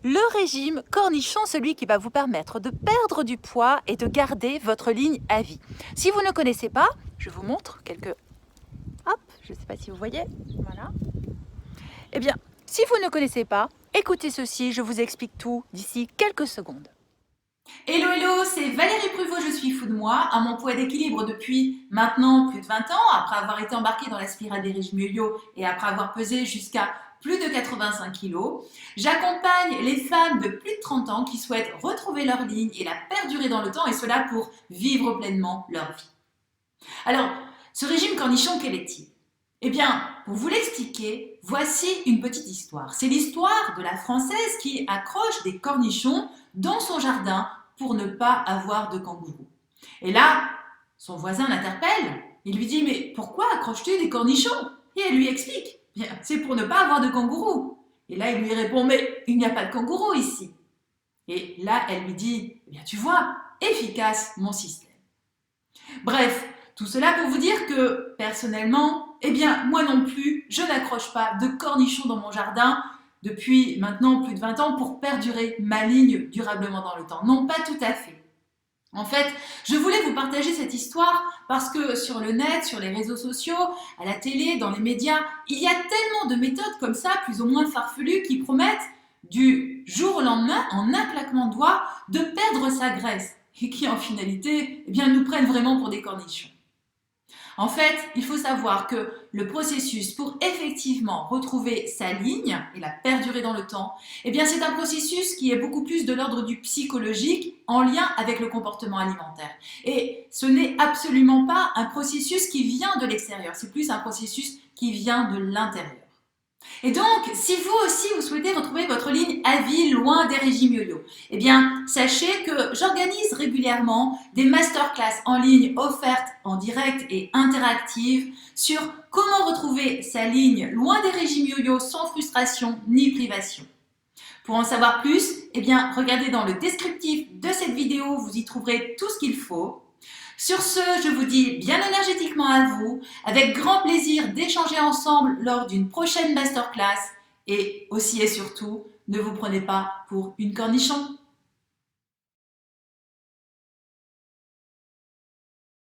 Le régime cornichon, celui qui va vous permettre de perdre du poids et de garder votre ligne à vie. Si vous ne connaissez pas, je vous montre quelques... Hop, je ne sais pas si vous voyez, voilà. Eh bien, si vous ne connaissez pas, écoutez ceci, je vous explique tout d'ici quelques secondes. Hello, hello, c'est Valérie Pruvot, je suis fou de moi, à mon poids d'équilibre depuis maintenant plus de 20 ans, après avoir été embarquée dans la spirale des régimes yo-yo et après avoir pesé jusqu'à plus de 85 kilos. J'accompagne les femmes de plus de 30 ans qui souhaitent retrouver leur ligne et la perdurer dans le temps, et cela pour vivre pleinement leur vie. Alors, ce régime cornichon, quel est-il? Eh bien, pour vous l'expliquer, voici une petite histoire. C'est l'histoire de la Française qui accroche des cornichons dans son jardin pour ne pas avoir de kangourous. Et là, son voisin l'interpelle. Il lui dit: mais pourquoi accroches-tu des cornichons? Et elle lui explique: bien, c'est pour ne pas avoir de kangourous. Et là, il lui répond: mais il n'y a pas de kangourous ici. Et là, elle lui dit: eh bien, tu vois, efficace mon système. Bref, tout cela pour vous dire que, personnellement, eh bien, moi non plus, je n'accroche pas de cornichons dans mon jardin depuis maintenant plus de 20 ans pour perdurer ma ligne durablement dans le temps. Non, pas tout à fait. En fait, je voulais vous partager cette histoire parce que sur le net, sur les réseaux sociaux, à la télé, dans les médias, il y a tellement de méthodes comme ça, plus ou moins farfelues, qui promettent du jour au lendemain, en un claquement de doigts, de perdre sa graisse et qui en finalité, eh bien, nous prennent vraiment pour des cornichons. En fait, il faut savoir que le processus pour effectivement retrouver sa ligne et la perdurer dans le temps, eh bien, c'est un processus qui est beaucoup plus de l'ordre du psychologique en lien avec le comportement alimentaire. Et ce n'est absolument pas un processus qui vient de l'extérieur, c'est plus un processus qui vient de l'intérieur. Et donc, si vous aussi vous souhaitez retrouver votre ligne à vie loin des régimes yo-yo, eh bien, sachez que j'organise régulièrement des masterclass en ligne offertes en direct et interactives sur comment retrouver sa ligne loin des régimes yo-yo sans frustration ni privation. Pour en savoir plus, eh bien, regardez dans le descriptif de cette vidéo, vous y trouverez tout ce qu'il faut. Sur ce, je vous dis bien énergétiquement à vous, avec grand plaisir d'échanger ensemble lors d'une prochaine masterclass, et aussi et surtout, ne vous prenez pas pour une cornichon.